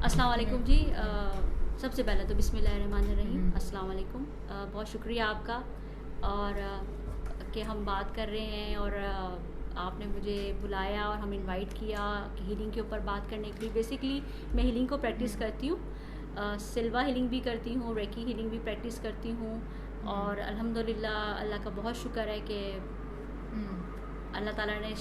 अस्सलाम वालेकुम जी। सबसे पहले तो बिस्मिल्लाहिर्रहमानिर्रहीम, अस्सलाम वालेकुम। बहुत शुक्रिया आपका और कि हम बात कर रहे हैं और आपने मुझे बुलाया और हम इनवाइट किया कि हीलिंग के ऊपर बात करने के लिए। बेसिकली मैं हीलिंग को प्रैक्टिस करती हूँ, सिल्वा हीलिंग भी करती हूँ, रेकी हीलिंग भी प्रैक्टिस करती हूँ और अल्हम्दुलिल्लाह अल्लाह का बहुत शुक्र है कि अल्लाह ताला ने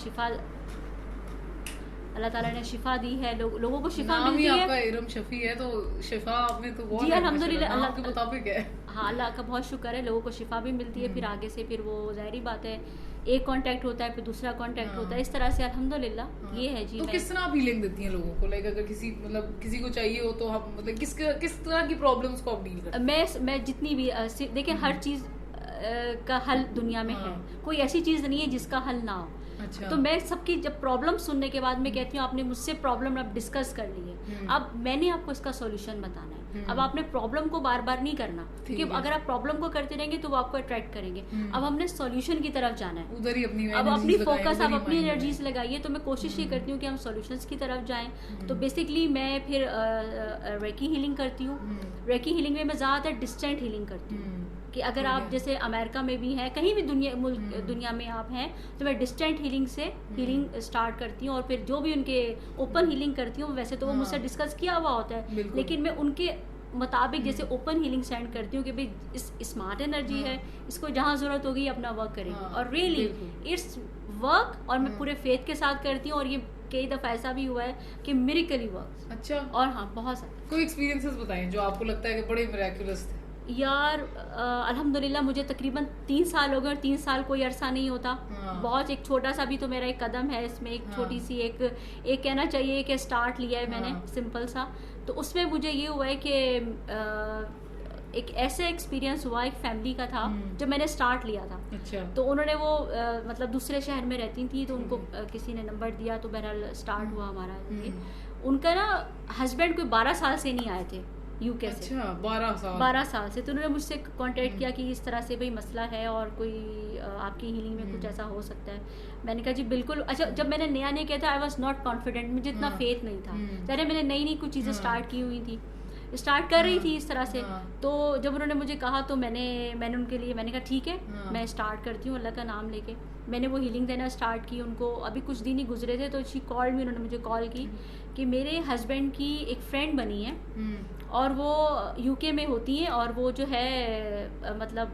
शिफा दी है। लोगों को शिफा मिलती है। आपका इरम शफी है तो शिफा में तो बहुत जी अल्हम्दुलिल्लाह अल्लाह के मुताबिक है। हाँ, अल्लाह का बहुत शुक्र है, लोगों को शिफा भी मिलती है। फिर आगे से फिर वो ज़ाहिरी बात है, एक कांटेक्ट होता है फिर दूसरा कांटेक्ट होता है, इस तरह से अल्हम्दुलिल्लाह ये है जी। तो किस तरह आप हीलिंग देती हैं लोगों को? लाइक अगर किसी को चाहिए हो तो हम मतलब किस तरह की प्रॉब्लम्स को आप डील करते हैं? मैं जितनी भी देखिए हर चीज़ का हल दुनिया में है, कोई ऐसी चीज़ नहीं है जिसका हल ना हो। अच्छा। तो मैं सबकी जब प्रॉब्लम सुनने के बाद मैं कहती हूँ आपने मुझसे प्रॉब्लम अब डिस्कस कर ली है, अब मैंने आपको इसका सॉल्यूशन बताना है। अब आपने प्रॉब्लम को बार बार नहीं करना, क्योंकि अगर आप प्रॉब्लम को करते रहेंगे तो वो आपको अट्रैक्ट करेंगे। अब हमने सॉल्यूशन की तरफ जाना है, उधर ही अब अपनी फोकस आप अपनी एनर्जीज लगाइए। तो मैं कोशिश ये करती हूँ कि हम सॉल्यूशंस की तरफ जाएं। तो बेसिकली मैं फिर रेकी हीलिंग करती हूँ। रेकी हीलिंग में मैं ज़्यादातर डिस्टेंट हीलिंग करती हूँ कि अगर आप जैसे अमेरिका में भी हैं, कहीं भी दुनिया में आप हैं, तो मैं डिस्टेंट हीलिंग से हीलिंग स्टार्ट करती हूँ और फिर जो भी उनके ओपन हीलिंग करती हूँ। वैसे तो वो मुझसे डिस्कस किया हुआ होता है, लेकिन मैं उनके मुताबिक जैसे ओपन हीलिंग सेंड करती हूँ कि भाई इस स्मार्ट एनर्जी है, इसको जहाँ ज़रूरत होगी अपना वर्क करेगी। और रियली इट्स वर्क, और मैं पूरे फेथ के साथ करती हूँ। और ये कई दफ़ा ऐसा भी हुआ है कि मिरेकली वर्क। अच्छा। और हाँ, बहुत सारे कोई एक्सपीरियंसेस बताएं जो आपको लगता है कि बड़े मिरेकुलस थे। यार अल्हम्दुलिल्लाह मुझे तकरीबन 3 साल हो गए और 3 साल कोई अरसा नहीं होता। बहुत एक छोटा सा भी तो मेरा एक कदम है इसमें, एक छोटी सी एक कहना चाहिए कि स्टार्ट लिया है मैंने सिंपल सा। तो उसमें मुझे ये हुआ है कि एक ऐसे एक्सपीरियंस हुआ, एक फैमिली का था जब मैंने स्टार्ट लिया था। अच्छा। तो उन्होंने वो मतलब दूसरे शहर में रहती थी, तो उनको किसी ने नंबर दिया, तो बहरहाल स्टार्ट हुआ हमारा। उनका ना हस्बैंड कोई 12 साल से नहीं आए थे यूके से। अच्छा, 12 साल से। तो उन्होंने मुझसे कांटेक्ट किया कि इस तरह से भाई मसला है और कोई आपकी हीलिंग में कुछ ऐसा हो सकता है। मैंने कहा जी बिल्कुल। अच्छा, जब मैंने नया किया था आई वॉज नॉट कॉन्फिडेंट, मुझे इतना फेथ नहीं था। पहले मैंने नई कुछ चीज़ें स्टार्ट की हुई थी, स्टार्ट कर रही थी इस तरह से। तो जब उन्होंने मुझे कहा तो मैंने उनके लिए मैंने कहा ठीक है मैं स्टार्ट करती हूँ, अल्लाह का नाम लेके। मैंने वो हीलिंग देना स्टार्ट की उनको। अभी कुछ दिन ही गुजरे थे तो शी कॉल्ड मी, उन्होंने मुझे कॉल की कि मेरे हस्बैंड की एक फ्रेंड बनी है और वो यूके में होती हैं, और वो जो है मतलब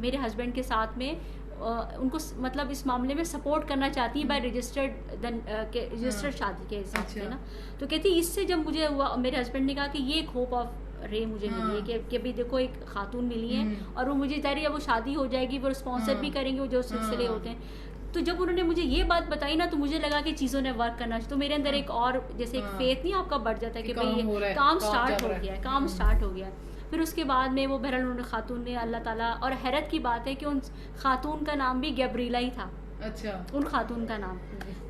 मेरे हस्बैंड के साथ में उनको मतलब इस मामले में सपोर्ट करना चाहती है बाय रजिस्टर्ड शादी के हिसाब से ना। तो कहती इससे जब मुझे हुआ, मेरे हस्बैंड ने कहा कि ये एक होप ऑफ रे मुझे मिली है कि भाई देखो एक खातून मिली है और वो मुझे जारी है, वो शादी हो जाएगी, वो स्पॉन्सर भी करेंगे, वो जो सिलसिले होते हैं। तो जब उन्होंने मुझे ये बात बताई ना, तो मुझे लगा कि चीज़ों ने वर्क करना चाहिए। तो मेरे अंदर एक और जैसे एक फेथ नहीं आपका बढ़ जाता है कि भाई ये काम स्टार्ट हो गया है, काम स्टार्ट हो गया है। फिर उसके बाद में वो बहरहाल उन्होंने खातून ने अल्लाह ताला, और हैरत की बात है कि उन खातून का नाम भी गैब्रीला ही था। अच्छा। उन खातून का नाम।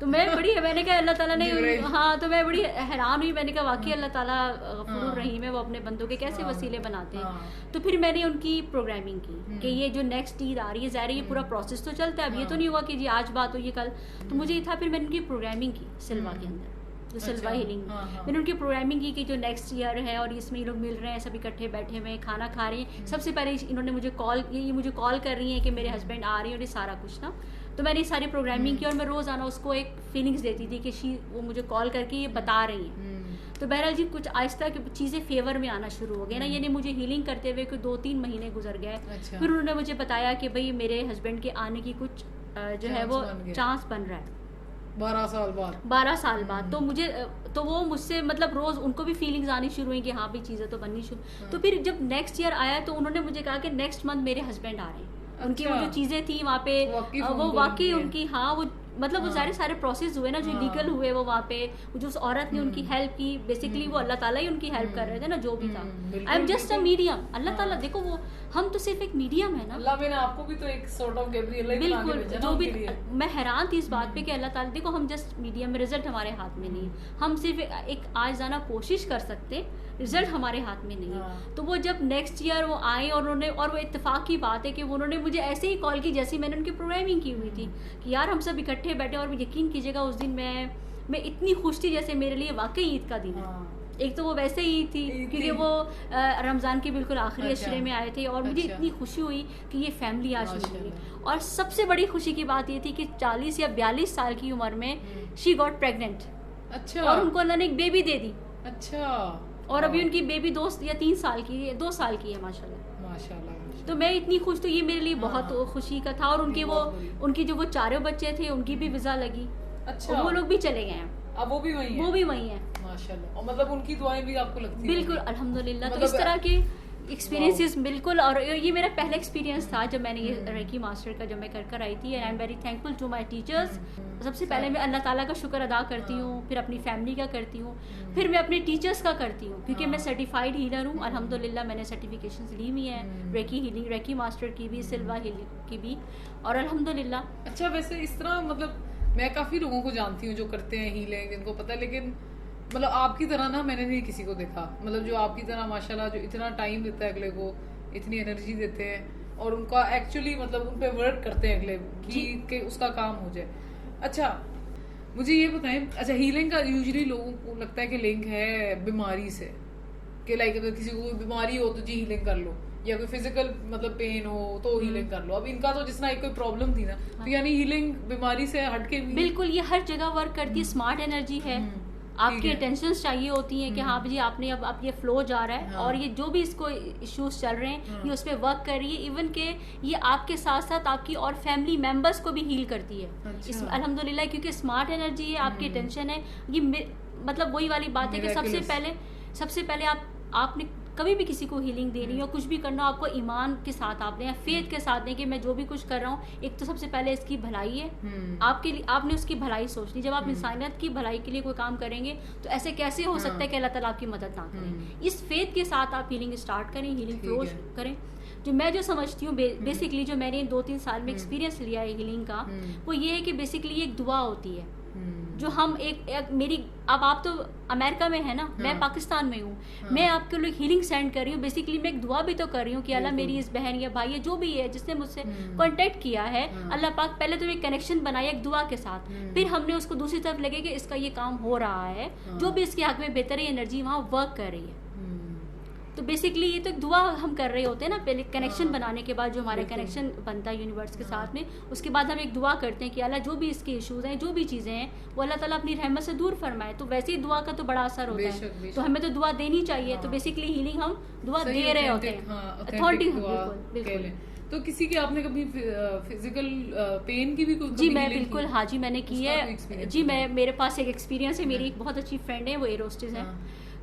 तो मैंने कहा अल्लाह ताला ने, हाँ, तो मैं बड़ी हैरान हुई। मैंने कहा वाकई अल्लाह ताला गफूर रहीम है, वो अपने बंदों के कैसे वसीले बनाते हैं। तो फिर मैंने उनकी प्रोग्रामिंग की कि ये जो नेक्स्ट ईद आ रही है, ज़ाहिर ये पूरा प्रोसेस तो चलता है, अब ये तो नहीं हुआ कि जी आज बात हुई कल। तो मुझे ये था, फिर मैंने उनकी प्रोग्रामिंग की सिल्वा के अंदर, जो सिल्वा हीलिंग। मैंने उनकी प्रोग्रामिंग की कि जो नेक्स्ट ईयर है और इसमें ये लोग मिल रहे हैं, सब इकट्ठे बैठे हुए हैं, खाना खा रहे हैं। सबसे पहले इन्होंने मुझे मुझे कॉल कर रही हैं कि मेरे हस्बैंड आ रहे हैं और ये सारा कुछ ना। तो मैंने सारी प्रोग्रामिंग की और मैं रोज़ाना उसको एक फीलिंग्स देती थी कि वो मुझे कॉल करके ये बता रही हैं। तो बहरहाल जी कुछ आहिस्ता की चीज़ें फेवर में आना शुरू हो गई ना। यानी मुझे हीलिंग करते हुए कोई 2-3 महीने गुजर गए। फिर उन्होंने मुझे बताया कि भाई मेरे हस्बैंड के आने की कुछ जो है वो चांस बन रहा है 12 साल बाद। तो वो मुझसे मतलब रोज़ उनको भी फीलिंग्स आनी शुरू हुई कि हाँ भी चीज़ें तो बननी शुरू। तो फिर जब नेक्स्ट ईयर आया तो उन्होंने मुझे कहा कि नेक्स्ट मंथ मेरे हस्बैंड आ रहे हैं। उनकी वो जो चीज़ें थी वहाँ पे, वो वाकई उनकी, हाँ, वो मतलब वो सारे प्रोसेस हुए ना जो लीगल हुए, वो वहाँ पे जो उस औरत ने उनकी हेल्प की। बेसिकली वो अल्लाह ताला ही उनकी हेल्प कर रहे थे ना, जो भी था। I am just a medium. अल्लाह ताला देखो, वो हम तो सिर्फ एक मीडियम है ना। अल्लाह ने आपको भी तो एक सॉर्ट ऑफ गैब्रिएला बिल्कुल, जो भी। मैं हैरान थी इस बात पे कि अल्लाह ताला देखो, हम जस्ट मीडियम में, रिजल्ट हमारे हाथ में नहीं है। हम सिर्फ एक आज जाना कोशिश कर सकते, रिजल्ट हमारे हाथ में नहीं है। तो वो जब नेक्स्ट ईयर वो आए और उन्होंने, और वो इत्तेफाक की बात है कि उन्होंने मुझे ऐसे ही कॉल की जैसे मैंने उनकी प्रोग्रामिंग की हुई थी कि यार हम सब इकट्ठे बैठे। और यकीन कीजिएगा उस दिन मैं इतनी खुश थी जैसे मेरे लिए वाकई ईद का दिन है। एक तो वो वैसे ही थी क्योंकि वो रमज़ान के बिल्कुल आखिरी अशरे में आए थे और मुझे इतनी खुशी हुई कि ये फैमिली आज मिली। और सबसे बड़ी खुशी की बात ये थी कि 40 या 42 साल की उम्र में शी गॉट प्रेग्नेंट। अच्छा। और उनको अल्लाह ने एक बेबी दे दी। अच्छा। और अभी उनकी बेबी 2 या 3 साल की है, 2 साल की है माशाल्लाह। माशाल्लाह। तो मैं इतनी खुश, तो ये मेरे लिए बहुत खुशी का था। और उनकी जो वो चारों बच्चे थे उनकी भी वीजा लगी। अच्छा। वो लोग भी चले गए हैं, अब वो भी वही है। माशाल्लाह। और मतलब उनकी दुआएं भी आपको लगती है? बिल्कुल अल्हम्दुलिल्लाह। तो इस तरह के एक्सपीरियंसेस बिल्कुल। और ये मेरा पहला एक्सपीरियंस था जब मैंने ये रेकी मास्टर का जब मैं कर आई थी। And I am very thankful to my teachers. सबसे पहले मैं अल्लाह ताला का शुक्र अदा करती हूँ, फिर अपनी फैमिली का करती हूँ, फिर मैं अपने टीचर्स का करती हूँ क्योंकि मैं सर्टिफाइड हीलर हूँ अल्हम्दुलिल्लाह। मैंने सर्टिफिकेशंस ली हुई हैं, रेकी हीलिंग, रेकी मास्टर की भी, सिल्वा हीलिंग की भी, और अल्हम्दुलिल्लाह। अच्छा, वैसे इस तरह मतलब मैं काफी लोगों को जानती हूँ जो करते हैं हीलिंग, जिनको पता है, लेकिन मतलब आपकी तरह ना मैंने नहीं किसी को देखा। मतलब जो आपकी तरह माशाल्लाह जो इतना टाइम देता है अगले को, इतनी एनर्जी देते हैं और उनका एक्चुअली मतलब उन पे वर्क करते हैं अगले कि उसका काम हो जाए। अच्छा, मुझे ये बताएं, अच्छा हीलिंग का यूजुअली लोगों को लगता है कि लिंक है बीमारी से, कि लाइक अगर किसी को कोई बीमारी हो तो जी हीलिंग कर लो, या कोई फिजिकल मतलब पेन हो तो हीलिंग कर लो। अब इनका तो जिसना एक कोई प्रॉब्लम थी ना, तो यानी हीलिंग बीमारी से हटके भी बिल्कुल ये हर जगह वर्क करती है। स्मार्ट एनर्जी है, आपकी अटेंशन चाहिए होती है कि हाँ जी आपने अब ये फ्लो जा रहा है और ये जो भी इसको इश्यूज चल रहे हैं ये उस पर वर्क कर रही है। इवन के ये आपके साथ साथ आपकी और फैमिली मेंबर्स को भी हील करती है। अच्छा। अल्हम्दुलिल्लाह, क्योंकि स्मार्ट एनर्जी है, आपकी अटेंशन है। ये मतलब वही वाली बात है कि सबसे पहले आपने कभी भी किसी को हीलिंग देनी हो, कुछ भी करना हो, आपको ईमान के साथ आप दें, फेथ के साथ दें कि मैं जो भी कुछ कर रहा हूँ, एक तो सबसे पहले इसकी भलाई है आपके लिए, आपने उसकी भलाई सोचनी। जब आप इंसानियत की भलाई के लिए कोई काम करेंगे तो ऐसे कैसे हो सकता है कि अल्लाह ताला आपकी मदद ना करें। इस फेथ के साथ आप हीलिंग स्टार्ट करें, हीलिंग फ्लो करें। जो समझती हूँ बेसिकली, जो मैंने 2-3 साल में एक्सपीरियंस लिया है हीलिंग का, वो ये है कि बेसिकली एक दुआ होती है जो हम मेरी अब आप तो अमेरिका में है ना, मैं पाकिस्तान में हूँ, मैं आपके लिए हीलिंग सेंड कर रही हूँ। बेसिकली मैं एक दुआ भी तो कर रही हूँ कि अल्लाह मेरी इस बहन या भाई या जो भी है जिसने मुझसे कांटेक्ट किया है, अल्लाह पाक पहले तो एक कनेक्शन बनाया एक दुआ के साथ, फिर हमने उसको दूसरी तरफ लगे कि इसका ये काम हो रहा है, जो भी इसके हक में बेहतर है, एनर्जी वहाँ वर्क कर रही है। तो बेसिकली ये तो एक दुआ हम कर रहे होते हैं ना, पहले कनेक्शन बनाने के बाद जो हमारा कनेक्शन बनता है यूनिवर्स के साथ में, उसके बाद हम एक दुआ करते हैं कि अल्लाह जो भी इसके इश्यूज हैं, जो भी चीज़ें हैं, वो अल्लाह ताला अपनी रहमत से दूर फरमाए। तो वैसे ही दुआ का तो बड़ा असर होता है, तो हमें तो दुआ देनी चाहिए। तो बेसिकली हीलिंग हम दुआ दे रहे होते हैं, अथॉरिटी। बिल्कुल। तो किसी की आपने कभी फिजिकल पेन की भी कोई जी मैं बिल्कुल, हाँ जी मैंने की है जी। मेरे पास एक एक्सपीरियंस है, मेरी एक बहुत अच्छी फ्रेंड है, वो एरोस्टिस है।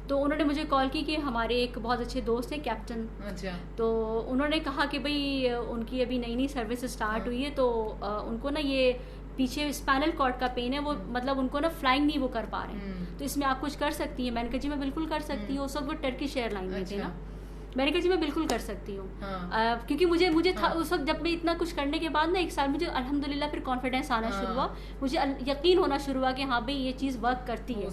तो उन्होंने मुझे कॉल की कि हमारे एक बहुत अच्छे दोस्त हैं कैप्टन। अच्छा। तो उन्होंने कहा कि भाई उनकी अभी नई सर्विस स्टार्ट हुई है, तो उनको ना ये पीछे स्पाइनल कॉर्ड का पेन है, वो मतलब उनको ना फ्लाइंग नहीं वो कर पा रहे हैं, तो इसमें आप कुछ कर सकती हैं। मैंने कहा जी मैं बिल्कुल कर सकती हूँ। उस वक्त वो टर्किश एयरलाइन में थे ना, मैंने कहा जी मैं बिल्कुल कर सकती हूँ। क्योंकि मुझे था उस वक्त, जब मैं इतना कुछ करने के बाद ना 1 साल मुझे अल्हम्दुलिल्लाह फिर कॉन्फिडेंस आना शुरू हुआ, मुझे यकीन होना शुरू हुआ कि हाँ भाई ये चीज़ वर्क करती है,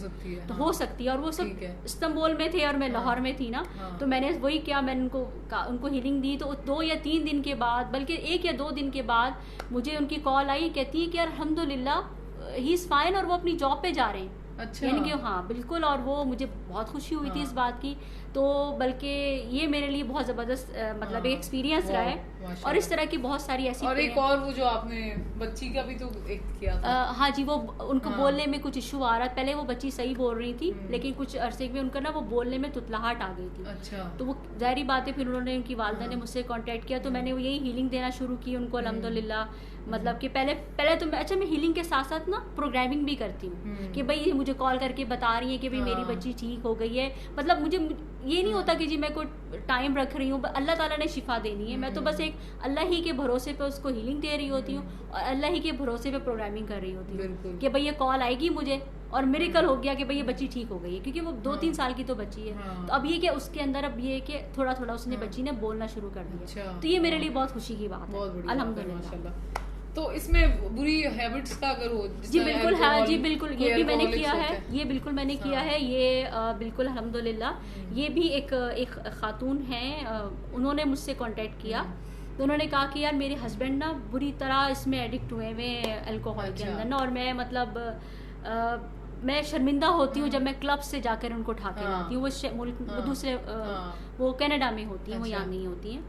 तो हो सकती है। और वो सब इस्तांबुल में थे और मैं लाहौर में थी ना, तो मैंने वही किया, मैंने उनको हीलिंग दी। तो 2 या 3 दिन के बाद, बल्कि 1 या 2 दिन के बाद मुझे उनकी कॉल आई, कहती है कि यार अल्हम्दुलिल्लाह ही इज़ फाइन और वो अपनी जॉब पे जा रहे हैं। अच्छा। यानी कि हाँ बिल्कुल, और वो मुझे बहुत खुशी हुई थी इस बात की। तो बल्कि ये मेरे लिए बहुत ज़बरदस्त मतलब एक एक्सपीरियंस रहा है। और इस तरह की बहुत सारी ऐसी, और एक और वो जो आपने बच्ची का भी तो एक किया था। हाँ जी, वो उनको बोलने में कुछ इशू आ रहा था। पहले वो बच्ची सही बोल रही थी, लेकिन कुछ अरसे में उनका ना वो बोलने में तुतलाहट आ गई थी। अच्छा। तो वो जाहिर बात है, फिर उन्होंने, उनकी वालिदा ने मुझसे कांटेक्ट किया, तो मैंने यही हीलिंग देना शुरू की उनको अल्हम्दुलिल्लाह। मतलब कि पहले तो मैं हीलिंग के साथ साथ ना प्रोग्रामिंग भी करती हूँ कि भाई मुझे कॉल करके बता रही है कि भाई मेरी बच्ची ठीक हो गई है। मतलब मुझे ये नहीं होता कि जी मैं कोई टाइम रख रही हूँ, अल्लाह ताला ने शिफा देनी है। मैं तो बस एक अल्लाह ही के भरोसे पे उसको हीलिंग दे रही होती हूँ और अल्लाह ही के भरोसे पे प्रोग्रामिंग कर रही होती हूँ कि भाई ये कॉल आएगी मुझे और मिरेकल हो गया कि भाई ये बच्ची ठीक हो गई है, क्योंकि वो 2-3 साल की तो बच्ची है। तो अब ये कि उसके अंदर अब ये कि थोड़ा थोड़ा उसने बच्ची ने बोलना शुरू कर दिया। तो ये मेरे लिए बहुत खुशी की बात है अल्हम्दुलिल्लाह। तो इसमें बुरी हैबिट्स का अगर हो जी बिल्कुल, हाँ जी बिल्कुल, ये भी मैंने किया है, ये बिल्कुल मैंने किया है ये बिल्कुल अल्हम्दुलिल्लाह। ये भी एक खातून हैं, उन्होंने मुझसे कांटेक्ट किया, तो उन्होंने कहा कि यार मेरे हस्बैंड ना बुरी तरह इसमें एडिक्ट हुए हुए अल्कोहल के अंदर ना, और मैं मतलब मैं शर्मिंदा होती हूँ जब मैं क्लब से जाकर उनको उठा के लाती हूँ। वो दूसरे वो कनाडा में होती हैं, वो यहाँ नहीं होती हैं।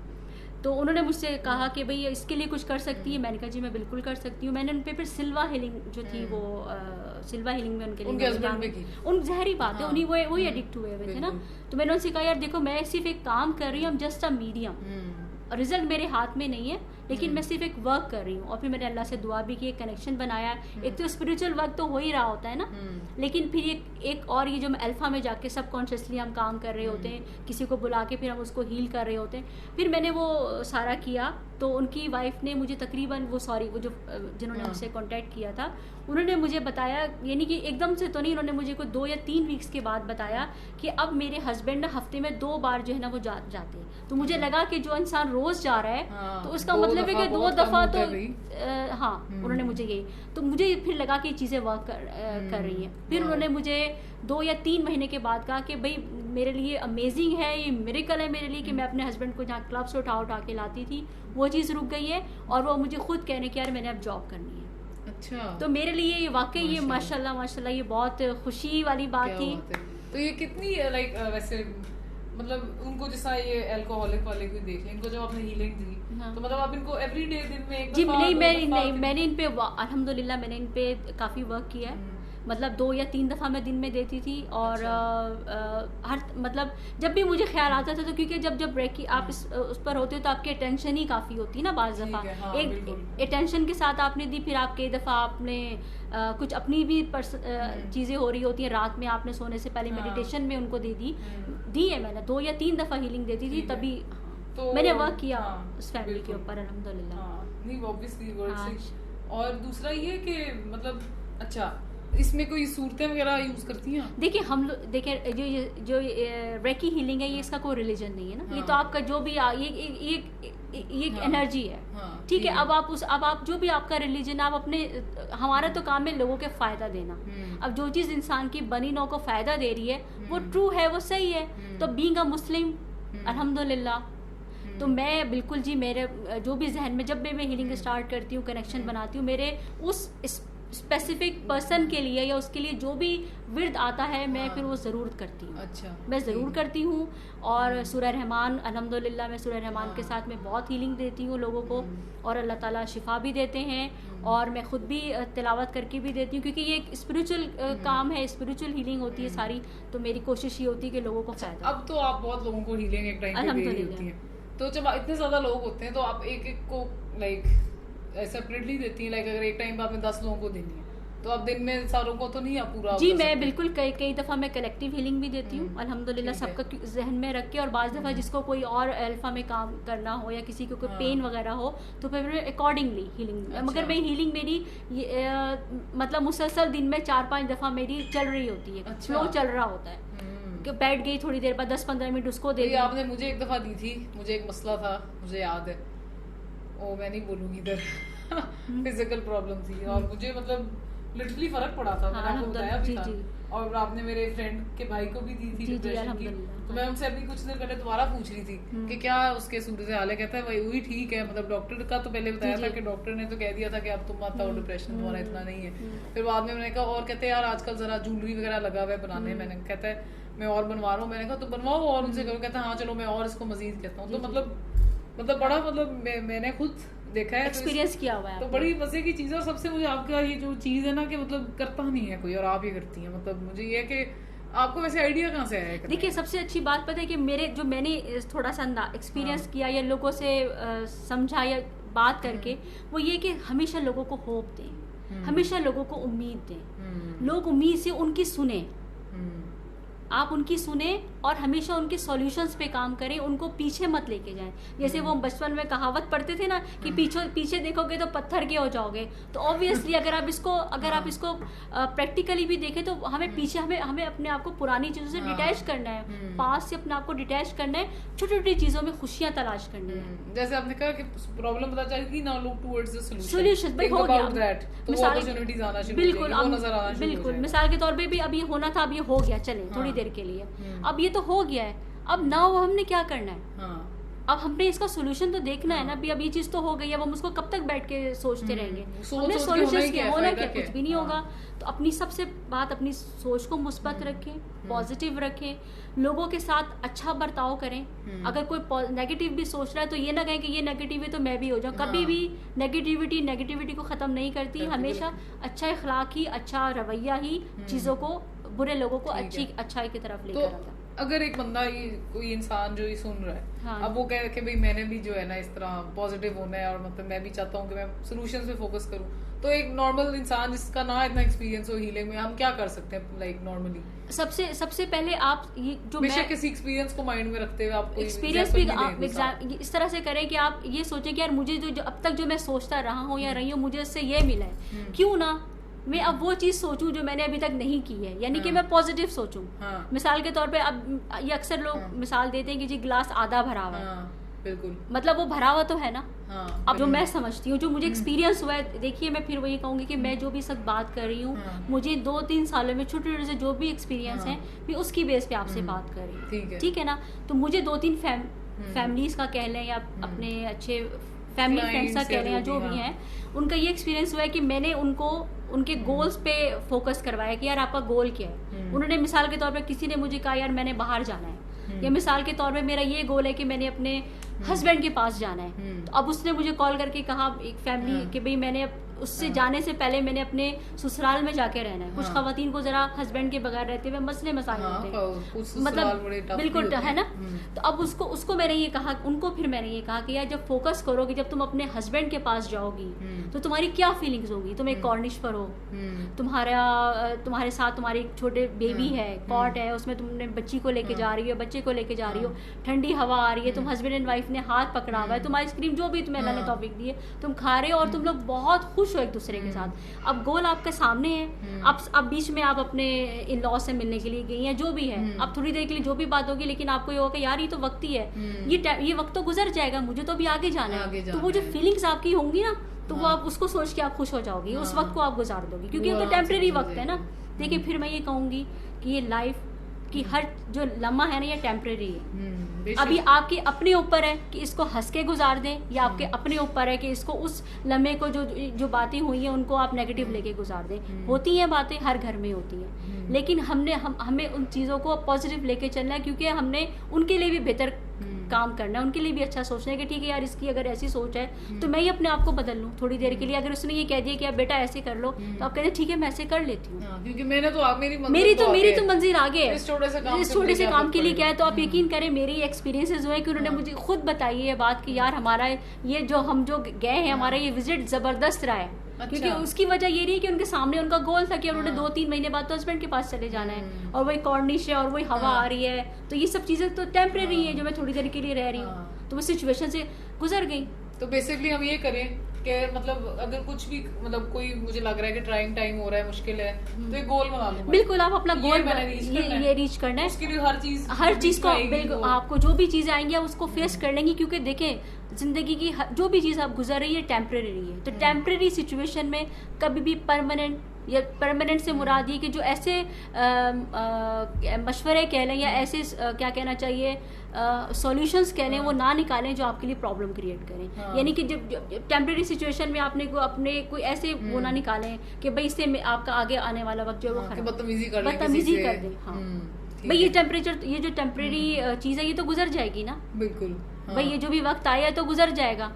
तो उन्होंने मुझसे कहा कि भाई इसके लिए कुछ कर सकती है। मैंने कहा जी मैं बिल्कुल कर सकती हूँ। मैंने उन पे फिर सिल्वा हीलिंग जो थी वो सिल्वा हीलिंग में उनके लिए उन जहरी बात है, उन्हीं वही एडिक्ट हुए थे ना। तो मैंने उनसे कहा यार देखो मैं सिर्फ एक काम कर रही हूँ, जस्ट अ मीडियम, रिजल्ट मेरे हाथ में नहीं है, लेकिन मैं सिर्फ एक वर्क कर रही हूँ। और फिर मैंने अल्लाह से दुआ भी की, एक कनेक्शन बनाया। एक तो स्पिरिचुअल वर्क तो हो ही रहा होता है ना, लेकिन फिर एक और ये जो अल्फा में जाके सबकॉन्शियसली हम काम कर रहे होते हैं, किसी को बुला के फिर हम उसको हील कर रहे होते हैं। फिर मैंने वो सारा किया। तो उनकी वाइफ ने मुझे तकरीबन वो जो जिन्होंने हमसे कांटेक्ट किया था, उन्होंने मुझे बताया, यानी कि एकदम से तो नहीं, उन्होंने मुझे कोई 2 या 3 वीक्स के बाद बताया कि अब मेरे हस्बैंड ना हफ्ते में 2 बार जो है ना वो जाते हैं। तो मुझे लगा कि जो इंसान रोज जा रहा है तो उसका मतलब है कि 2 दफा तो उन्होंने मुझे यही, तो मुझे फिर लगा कि ये चीज़ें वर्क कर रही हैं। फिर उन्होंने मुझे 2 या 3 महीने के बाद कहा कि भाई मेरे लिए अमेजिंग है, ये मिरेकल है मेरे लिए कि मैं अपने हस्बैंड को जहाँ क्लब से उठा के लाती थी वो चीज़ रुक गई है, और वो मुझे खुद कहने कि यार मैंने अब जॉब करनी है। अच्छा, तो मेरे लिए ये वाकई ये माशाल्लाह ये बहुत खुशी वाली बात थी। तो ये कितनी लाइक वैसे मतलब उनको जैसा ये अल्कोहलिक वाले को देख लें, इनको जब आपने हीलिंग दी तो मतलब आप इनको एवरीडे दिन में एक दफा मैंने इन पे अल्हम्दुलिल्लाह मैंने इन पे काफ़ी वर्क किया है। मतलब 2 या 3 दफ़ा मैं दिन में देती थी। और हर मतलब जब भी मुझे ख्याल आता था, तो क्योंकि जब ब्रेक आप उस पर होते हो तो आपकी अटेंशन ही काफ़ी होती है ना बाज़ दफ़ा। एक अटेंशन के साथ आपने दी, फिर आप कई दफ़ा आपने कुछ अपनी भी चीज़ें हो रही होती हैं। रात में आपने सोने से पहले मेडिटेशन में उनको दी है मैंने 2 या 3 दफ़ा हीलिंग देती थी, तभी तो मैंने वर्क किया उस फैमिली के ऊपर अल्हम्दुलिल्लाह। और दूसरा ये कि मतलब अच्छा इसमें कोई सूरतें वगैरह यूज करती हैं? देखिए हम लोग देखिए जो रेकी हीलिंग है ये इसका कोई रिलीजन नहीं है ना। ये तो आपका जो भी ये एनर्जी है, ठीक है। अब आप जो भी आपका रिलीजन, आप अपने, हमारा तो काम है लोगों के फायदा देना। अब जो चीज इंसान की बनी नौ को फायदा दे रही है वो ट्रू है, वो सही है। तो बीइंग अ मुस्लिम अल्हम्दुलिल्लाह, तो मैं बिल्कुल जी मेरे जो भी जहन में जब भी मैं हीलिंग स्टार्ट करती हूँ, कनेक्शन बनाती हूँ, मेरे उस स्पेसिफिक पर्सन के लिए या उसके लिए जो भी विर्द आता है मैं फिर वो ज़रूर करती हूँ। अच्छा, मैं ज़रूर करती हूँ। और सूरह रहमान अल्हम्दुलिल्लाह मैं सूरह रहमान के साथ में बहुत हीलिंग देती हूँ लोगों को, और अल्लाह ताला शिफा भी देते हैं, और मैं खुद भी तिलावत करके भी देती हूँ, क्योंकि ये एक स्पिरिचुअल काम है, स्पिरिचुअल हीलिंग होती है सारी। तो मेरी कोशिश ये होती है कि लोगों को फायदा। अब तो आप बहुत लोगों को हीलिंग एक टाइम पे दे रही होती हैं, तो जब इतने ज़्यादा लोग होते हैं तो आप एक को लाइक सेपरेटली देती हैं? लाइक अगर एक टाइम पे आपने 10 लोगों को देनी है तो आप दिन में सारों को तो नहीं आप पूरा जी मैं बिल्कुल कई दफ़ा मैं कलेक्टिव हीलिंग भी देती हूँ अल्हम्दुलिल्लाह, सबका जहन में रख के। और बाज़ दफ़ा जिसको कोई और अल्फा में काम करना हो या किसी को कोई पेन वगैरह हो तो फिर मैं अकॉर्डिंगली हीलिंग, मगर मैं हीलिंग मेरी मतलब मुसलसल दिन में 4-5 दफ़ा मेरी चल रही होती है, फ्लो चल रहा होता है कि बैठ गई थोड़ी देर बाद 10-15 मिनट उसको दे दी। आपने मुझे एक दफ़ा दी थी, मुझे एक मसला था, मुझे याद है, वो मैं नहीं बोलूँगी इधर फिजिकल प्रॉब्लम थी और मुझे मतलब लिटरली फर्क पड़ा था। मैंने आपको बताया भी था, और आपने मेरे फ्रेंड के भाई को भी दी थी डिप्रेशन की। तो मैं उनसे अभी कुछ दिन पहले दोबारा पूछ रही थी कि क्या उसके सूरत हाल है। कहता है वही ठीक है, मतलब डॉक्टर का तो पहले बताया था कि डॉक्टर ने तो कह दिया था कि अब तुम मत आओ, डिप्रेशन तुम्हारा इतना नहीं है। फिर बाद में मैंने कहा, और कहते हैं यार आजकल जरा ज्वेलरी वगैरह लगा हुआ है बनाने। मैंने कहता है मैं और बनवा रहा हूँ। मैंने कहा तो बनवाओ और उनसे करो। कहता है हाँ चलो मैं और इसको मजीद कहता हूँ। तो मतलब बड़ा मतलब मैंने खुद देखा है, एक्सपीरियंस किया हुआ है, तो बड़ी मजे की चीज़ है। और सबसे मुझे आपका ये जो चीज़ है ना कि मतलब करता नहीं है कोई और आप ये करती हैं, मतलब मुझे ये कि आपको वैसे आइडिया कहाँ से आया है? देखिए सबसे अच्छी बात पता है कि मैंने थोड़ा सा एक्सपीरियंस किया या लोगों से समझा या बात करके, वो ये कि हमेशा लोगों को होप दें, हमेशा लोगों को उम्मीद दें। लोग उम्मीद से उनकी सुने, आप उनकी सुने और हमेशा उनके सॉल्यूशंस पे काम करें, उनको पीछे मत लेके जाएं। जैसे वो बचपन में कहावत पढ़ते थे ना कि पीछे देखोगे तो पत्थर के हो जाओगे। तो ऑब्वियसली अगर आप इसको प्रैक्टिकली भी देखें तो हमें अपने आप को पुरानी चीज़ों से डिटैच करना है, पास से अपने आप को डिटैच करना है, छोटी छोटी चीज़ों में खुशियाँ तलाश करनी है। जैसे आपने कहा कि प्रॉब्लम पता चलेगी ना, लुक टुवर्ड्स द सॉल्यूशन। भाई हो गया, बिल्कुल मिसाल के तौर पे भी अब ये होना था, अब ये हो गया, चले थोड़ी देर के लिए, अब ये तो हो गया है, अब नाउ हमने क्या करना है? अब हमने इसका सोल्यूशन तो देखना है ना, अभी अब ये चीज तो हो गई, अब हम उसको कब तक बैठ के सोचते रहेंगे, हमने सोल्यूशन क्या होना क्या, कुछ भी नहीं होगा। तो अपनी सबसे बात, अपनी सोच को मुस्बत रखें, पॉजिटिव रखें, लोगों के साथ अच्छा बर्ताव करें। अगर कोई नेगेटिव भी सोच रहा है तो ये ना कहें कि ये नेगेटिव है तो मैं भी हो जाऊं। कभी भी नेगेटिविटी को खत्म नहीं करती। हमेशा अच्छा इखलाक ही, अच्छा रवैया ही चीजों को, बुरे लोगों को अच्छाई की तरफ लेकर आता है। अगर एक बंदा, ये कोई इंसान जो ये सुन रहा है, हाँ। अब वो कह रहा है कि भाई मैंने भी जो है ना इस तरह पॉजिटिव होना है और मतलब मैं भी चाहता हूँ कि मैं सॉल्यूशंस पे फोकस करूँ, तो एक नॉर्मल इंसान जिसका ना इतना एक्सपीरियंस हो हीलिंग में, हम क्या कर सकते हैं लाइक नॉर्मली? सबसे पहले आप ये जो मैं किसी एक्सपीरियंस को माइंड में रखते हुए आपको एक्सपीरियंस भी आप इस तरह से करें कि आप ये सोचें कि यार मुझे जो अब तक जो मैं सोचता रहा हूँ या रही हूँ, मुझे इससे ये मिला है, क्यों ना मैं अब वो चीज सोचूं जो मैंने अभी तक नहीं की है, यानी कि मैं पॉजिटिव सोचूं। मिसाल के तौर पे अब ये अक्सर लोग मिसाल देते हैं कि जी गिलास आधा भरा हुआ है, बिल्कुल, मतलब वो भरा हुआ तो है ना। अब जो मैं समझती हूँ, जो मुझे एक्सपीरियंस हुआ है, देखिए मैं फिर वही कहूंगी कि मैं जो भी सब बात कर रही हूँ, मुझे 2-3 सालों में छोटे छोटे से जो भी एक्सपीरियंस है, मैं उसकी बेस पे आपसे बात कर रही हूँ, ठीक है ना। तो मुझे 2-3 फैमिलीज का कह लें या अपने अच्छे फैमिली फ्रेंड्स का कह लें या जो भी हैं, उनका ये एक्सपीरियंस हुआ है कि मैंने उनको उनके गोल्स पे फोकस करवाया कि यार आपका गोल क्या है। उन्होंने मिसाल के तौर पे, किसी ने मुझे कहा यार मैंने बाहर जाना है, या मिसाल के तौर पे मेरा ये गोल है कि मैंने अपने हस्बैंड के पास जाना है। तो अब उसने मुझे कॉल करके कहा एक फैमिली कि भाई मैंने उससे जाने से पहले मैंने अपने ससुराल में जाके रहना है। कुछ खवातीन को जरा हस्बैंड के बगैर रहते हुए मसले मसाइल होते हैं, मतलब बिल्कुल है ना। तो अब उसको मैंने ये कहा, उनको फिर मैंने ये कहा कि यार जब फोकस करोगे, जब तुम अपने हस्बैंड के पास जाओगी तो तुम्हारी क्या फीलिंग्स होगी। तुम एक कॉर्निश पर हो, तुम्हारे साथ तुम्हारी एक छोटे बेबी है, कॉट है, उसमें तुमने बच्ची को लेके जा रही हो, बच्चे को लेके जा रही हो, ठंडी हवा आ रही है, तुम हस्बैंड एंड वाइफ ने हाथ पकड़ा हुआ है, तुम आइसक्रीम जो भी तुम्हें अल्लाह ने तौफीक दी है तुम खा रहे हो, और तुम लोग बहुत खुश हो एक दूसरे के साथ। अब गोल आपके सामने है, अब बीच में आप अपने इन लॉ से मिलने के लिए गई हैं, जो भी है, अब थोड़ी देर के लिए जो भी बात होगी, लेकिन आपको ये होगा यार ये तो वक्त ही है, ये वक्त तो गुजर जाएगा, मुझे तो अभी आगे जाना है। तो वो जो फीलिंग्स आपकी होंगी ना, तो वो आप उसको सोच के आप खुश हो जाओगी, उस वक्त को आप गुजार दोगी, क्योंकि वो तो टेम्परेरी वक्त है ना। देखिए फिर मैं ये कहूंगी कि ये लाइफ की हर जो लम्हा है ना, ये टेम्परेरी है। अभी आपके अपने ऊपर है कि इसको हंस के गुजार दें, या आपके अपने ऊपर है कि इसको उस लम्हे को जो बातें हुई हैं उनको आप नेगेटिव लेके गुजार दें। होती हैं बातें, हर घर में होती हैं, लेकिन हमें उन चीज़ों को पॉजिटिव लेके चलना है, क्योंकि हमने उनके लिए भी बेहतर काम करना है, उनके लिए भी अच्छा सोचना है कि ठीक है यार इसकी अगर ऐसी सोच है तो मैं ही अपने आप को बदल लूं थोड़ी देर के लिए। अगर उसने ये कह दिया कि आप बेटा ऐसे कर लो, तो आप कहते हैं ठीक है मैं ऐसे कर लेती हूँ, क्योंकि मैंने तो मेरी तो मंजिल आगे है, इस छोटे से काम के लिए क्या है। तो आप यकीन करें मेरी एक्सपीरियंसेस हुए कि उन्होंने मुझे खुद बताई है बात कि यार हमारा ये जो हम जो गए हैं, हमारा ये विजिट जबरदस्त रहा है। क्योंकि उसकी वजह ये रही कि उनके सामने उनका गोल था कि उन्होंने 2-3 महीने बाद तो हस्बैंड के पास चले जाना है, और वही कॉर्निश है और वही हवा आ रही है, तो ये सब चीजें तो टेम्परेरी है जो मैं थोड़ी देर के लिए रह रही हूँ, तो वो सिचुएशन से गुजर गई। तो बेसिकली हम ये करें कि मतलब अगर कुछ भी मतलब कोई मुझे लग रहा है कि ट्राइंग टाइम हो रहा है, मुश्किल है, तो एक गोल बना लो। बिल्कुल आप अपना गोल ये रीच करना है, उसके लिए हर चीज को बिल्कुल आपको जो भी चीजें आएंगी आप उसको फेस कर लेंगी, क्योंकि देखें जिंदगी की जो भी चीज आप गुजर रही है टेम्परेरी है। तो टेम्परेरी सिचुएशन में कभी भी परमानेंट से मुराद ये कि जो ऐसे मशवरे कह लें या ऐसे क्या कहना चाहिए सॉल्यूशंस कह लें, वो ना निकालें जो आपके लिए प्रॉब्लम क्रिएट करें। यानी कि जब टेम्परेरी सिचुएशन में आपने अपने कोई ऐसे वो ना निकालें कि भाई इससे आपका आगे आने वाला वक्त जो है वो बदतमीजी कर दें। हाँ भाई ये जो टेम्परेरी चीज है ये तो गुजर जाएगी ना, बिल्कुल भाई ये जो भी वक्त आया तो गुजर जाएगा।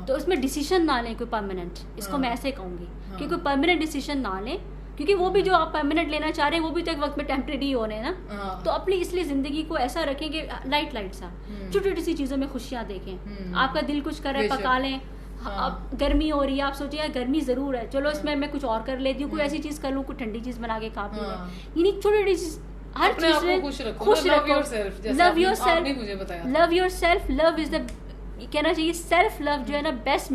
तो उसमें डिसीजन ना लें कोई परमानेंट, इसको मैं ऐसे कहूंगी कि कोई परमानेंट डिसीजन ना लें, क्योंकि वो भी जो आप परमानेंट लेना चाह रहे हैं वो भी तो एक वक्त में टेम्परेरी हो रहे हैं ना। तो अपनी इसलिए जिंदगी को ऐसा रखें कि लाइट सा छोटी छोटी सी चीजों में खुशियां देखें। आपका दिल कुछ कर रहा है पका लें, अब गर्मी हो रही है आप सोचिए गर्मी जरूर है, चलो इसमें मैं कुछ और कर लेती हूँ, कोई ऐसी चीज कर लूँ, कोई ठंडी चीज बना के खा पी लें। यानी छोटी छोटी चीज हर चीज में खुश रखो। Love your self, love is the कहना चाहिए सेल्फ लव जो है ना बेस्ट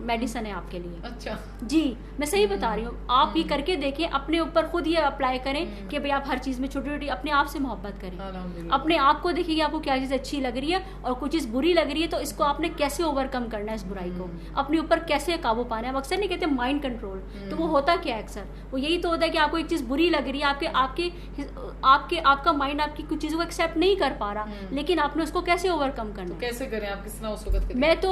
मेडिसिन है आपके लिए। अच्छा जी मैं सही बता रही हूँ, आप ये करके देखें, अपने ऊपर खुद ये अप्लाई करें कि भाई आप हर चीज़ में छोटी छोटी अपने आप से मोहब्बत करें, अपने आप को देखिए कि आपको क्या चीज़ अच्छी लग रही है और कोई चीज़ बुरी लग रही है तो इसको आपने कैसे ओवरकम करना है, इस बुराई को अपने ऊपर कैसे काबू पाना है। हम अक्सर नहीं कहते माइंड कंट्रोल, तो वो होता क्या है अक्सर, वो यही तो होता है कि आपको एक चीज़ बुरी लग रही है, आपका माइंड आपकी कुछ चीज़ों को एक्सेप्ट नहीं कर पा रहा, लेकिन आपने उसको कैसे ओवरकम करना है, कैसे करें आप, किस तरह उस वक्त करें? मैं तो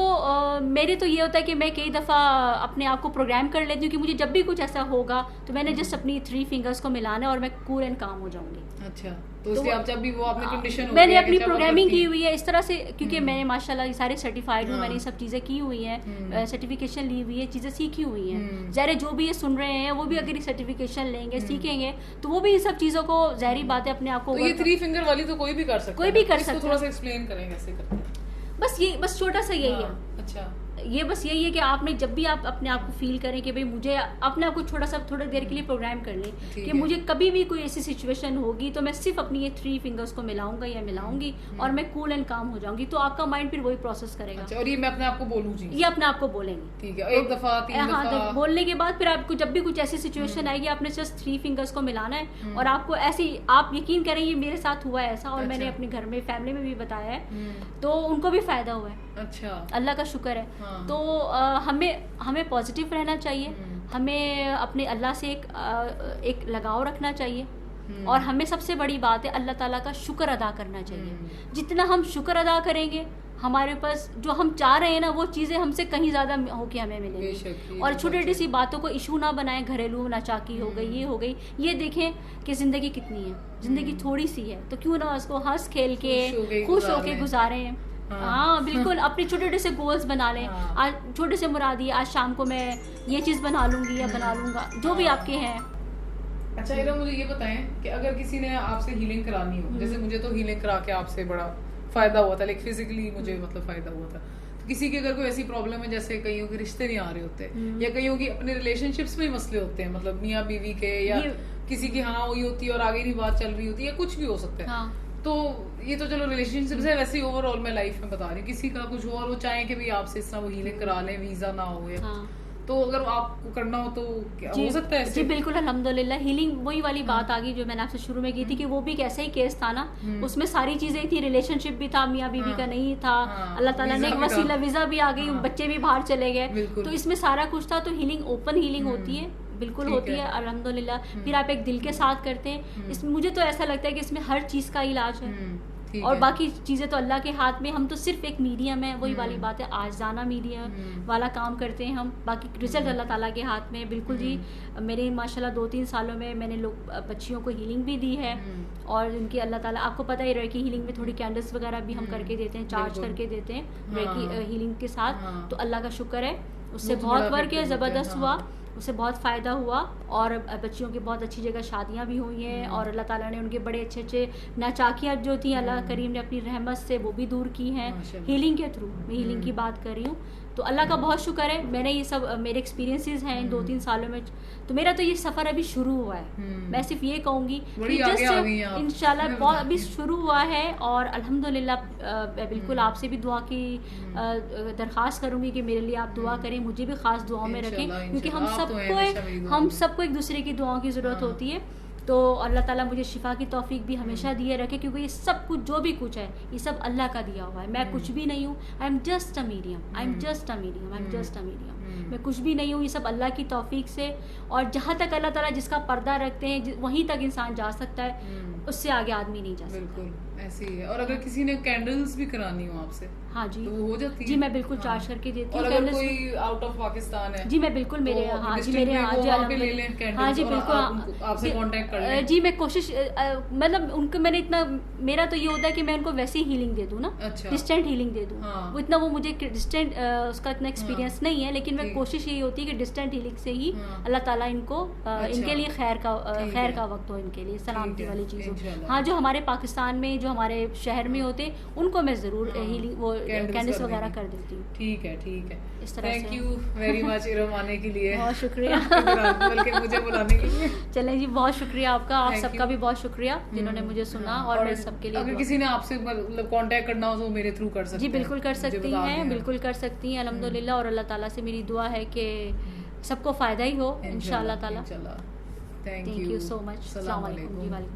मेरे तो ये होता है कि मैं कई दफ़ा अपने आप को प्रोग्राम कर लेती हूँ कि मुझे जब भी कुछ ऐसा होगा तो मैंने जस्ट अपनी 3 फिंगर्स को मिलाना है और मैं कूल एंड काम हो जाऊंगी। अच्छा तो इसलिए आप जब भी वो आपने कंडीशन मैंने अपनी प्रोग्रामिंग की हुई है इस तरह से, क्योंकि मैं माशाल्लाह सारे सर्टिफाइड हूँ, मैंने ये सब चीज़ें की हुई हैं, सर्टिफिकेशन ली हुई है, चीज़ें सीखी हुई हैं। ज़ाहिर जो भी ये सुन रहे हैं वो भी अगर ये सर्टिफिकेशन लेंगे सीखेंगे तो वो भी इन सब चीज़ों को ज़ाहिर बात है अपने आप को। ये 3 फिंगर वाली तो कोई भी कर सकता है, कोई भी कर सकता है, थोड़ा सा एक्सप्लेन करें कैसे करते हैं? बस छोटा सा यही है। अच्छा ये बस यही है कि आपने जब भी आप अपने आप को फील करें कि भाई मुझे अपने आप को थोड़ा देर के लिए प्रोग्राम कर लें कि मुझे कभी भी कोई ऐसी सिचुएशन होगी तो मैं सिर्फ अपनी ये 3 फिंगर्स को मिलाऊंगा या मिलाऊंगी और मैं कूल एंड काम हो जाऊंगी, तो आपका माइंड फिर वही प्रोसेस करेगा। अच्छा, और ये मैं अपने आप को बोलूं जी? ये अपने आप को बोलेंगे, ठीक है, एक दफा 3 दफा। हाँ, बोलने के बाद फिर आपको जब भी कुछ ऐसी सिचुएशन आएगी आपने जस्ट 3 फिंगर्स को मिलाना है और आपको ऐसी, आप यकीन करें ये मेरे साथ हुआ है ऐसा, और मैंने अपने घर में फैमिली में भी बताया है तो उनको भी फायदा हुआ है। अच्छा, अल्लाह का शुक्र है। तो हमें पॉजिटिव रहना चाहिए, हमें अपने अल्लाह से एक लगाव रखना चाहिए और हमें सबसे बड़ी बात है अल्लाह ताला का शुक्र अदा करना चाहिए। जितना हम शुक्र अदा करेंगे हमारे पास जो हम चाह रहे हैं ना वो चीज़ें हमसे कहीं ज़्यादा होके हमें मिलेंगी। और छोटी छोटी सी बातों को इशू ना बनाएं, घरेलू नाचाकी हो गई, ये हो गई, ये देखें कि ज़िंदगी कितनी है, ज़िंदगी थोड़ी सी है तो क्यों ना उसको हंस खेल के खुश होके गुजारें। हाँ बिल्कुल, अपने छोटे छोटे से गोल्स बना लें। आज छोटे से मुरादी, आज शाम को मैं ये चीज़ बना लूंगी या बना लूंगा, जो भी आपके हैं। अच्छा इरा, मुझे ये बताएं कि अगर किसी ने आपसे हीलिंग करानी हो, जैसे मुझे तो हीलिंग करा के आपसे बड़ा फायदा हुआ था, लाइक फिजिकली मुझे मतलब फायदा हुआ था, तो किसी की अगर कोई ऐसी प्रॉब्लम है जैसे कईयों के रिश्ते नहीं आ रहे होते या कईयों की अपने रिलेशनशिप्स में मसले होते हैं, मतलब मियाँ बीवी के, या किसी की हाँ हुई होती है और आगे नहीं बात चल रही होती है, या कुछ भी हो सकता है। तो ये तो चलो रिलेशनशिप है, वैसे ही ओवरऑल मैं लाइफ में बता रही हूँ, किसी का कुछ हो और वो चाहे कि भाई आपसे इस तरह वो हीलिंग करा लें, वीजा ना हो या तो अगर आपको करना हो तो क्या हो सकता है? जी बिल्कुल, अल्हम्दुलिल्लाह। हीलिंग वही वाली बात आ गई जो मैंने आपसे शुरू में की थी कि वो भी एक ऐसा ही केस था ना, उसमें सारी चीजें थी, रिलेशनशिप भी था, मियाँ बीवी का नहीं था, अल्लाह ताला ने एक वसीला, वीजा भी आ गई, बच्चे भी बाहर चले गए, तो इसमें सारा कुछ था। तो हीलिंग ओपन हीलिंग होती है, बिल्कुल होती है अल्हम्दुलिल्लाह। फिर आप एक दिल के साथ करते हैं, इसमें मुझे तो ऐसा लगता है कि इसमें हर चीज का इलाज है और बाकी चीजें तो अल्लाह के हाथ में, हम तो सिर्फ एक मीडियम है, वही वाली बात है, आजाना मीडियम वाला काम करते हैं हम, बाकी रिजल्ट अल्लाह ताला के हाथ में। बिल्कुल जी, मेरे माशाल्लाह 2-3 सालों में मैंने बच्चियों को हीलिंग भी दी है और इनकी अल्लाह ताला, आपको पता ही रहे कि हीलिंग में थोड़ी कैंडल्स वगैरह भी हम करके देते हैं, चार्ज करके देते हैं रेकी हीलिंग के साथ। तो अल्लाह का शुक्र है, उससे बहुत वर्क है, ज़बरदस्त हुआ, उससे बहुत फ़ायदा हुआ और बच्चियों की बहुत अच्छी जगह शादियां भी हुई हैं और अल्लाह ताला ने उनके बड़े अच्छे अच्छे नाचाकियाँ जो थी अल्लाह करीम ने अपनी रहमत से वो भी दूर की हैं हीलिंग के थ्रू। मैं हीलिंग की बात कर रही हूँ, तो अल्लाह का बहुत शुक्र है। मैंने ये सब मेरे एक्सपीरियंसेस हैं इन 2-3 सालों में, तो मेरा तो ये सफ़र अभी शुरू हुआ है। मैं सिर्फ ये कहूँगी कि जस्ट इंशाल्लाह बहुत अभी शुरू हुआ है और अल्हम्दुलिल्लाह बिल्कुल आपसे भी दुआ की दरख्वास्त करूँगी कि मेरे लिए आप दुआ करें, मुझे भी ख़ास दुआओं में रखें, क्योंकि हम सबको एक दूसरे की दुआओं की ज़रूरत होती है। तो अल्लाह ताला मुझे शिफा की तौफीक भी हमेशा दिए रखे, क्योंकि ये सब कुछ जो भी कुछ है ये सब अल्लाह का दिया हुआ है। मैं कुछ भी नहीं हूँ, आई एम जस्ट अ मीडियम, मैं कुछ भी नहीं हूँ, ये सब अल्लाह की तौफीक से। और जहाँ तक अल्लाह ताला जिसका पर्दा रखते हैं वहीं तक इंसान जा सकता है, उससे आगे आदमी नहीं जा सकता। बिल्कुल ऐसे ही है। और अगर किसी ने कैंडल्स भी करानी हो आपसे, हाँ जी, तो वो हो जाती है? जी मैं बिल्कुल चार्ज करके देती हूँ। और अगर कोई आउट ऑफ पाकिस्तान है, जी मैं बिल्कुल मेरे तो हाँ जी मेरे हाँ जी हाँ जी बिल्कुल आपसे कांटेक्ट कर लें। जी मैं कोशिश मतलब उनको मैंने इतना, मेरा तो ये होता है कि मैं उनको वैसे ही हीलिंग दे दूँ ना, डिस्टेंट हीलिंग दे दूँ। वो इतना वो मुझे डिस्टेंट उसका इतना एक्सपीरियंस नहीं है, लेकिन मैं कोशिश यही होती है कि डिस्टेंट हीलिंग से ही अल्लाह ताला इनको इनके लिए खैर का वक्त हो, इनके लिए सलामती वाली चीज़ हो। हाँ, जो हमारे पाकिस्तान में जो हमारे शहर में होते उनको मैं जरूर वो कैंडल्स वगैरह कर देती हूँ। ठीक है ठीक है, इस तरह से। Thank you very much Iram आने के लिए, बहुत शुक्रिया बल्कि मुझे बुलाने के लिए। चलें जी, बहुत शुक्रिया आपका, आप सबका भी बहुत शुक्रिया जिन्होंने मुझे सुना। और मैं सबके लिए, अगर किसी ने आपसे मतलब कांटेक्ट करना हो तो मेरे थ्रू कर सकते हैं? जी बिल्कुल कर सकती हैं, बिल्कुल कर सकती हैं अल्हम्दुलिल्लाह। और अल्लाह ताला से मेरी दुआ दुआ है कि सबको फ़ायदा ही हो इंशाल्लाह ताला। Thank you so much. अस्सलाम वालेकुम जी। वालेकुम।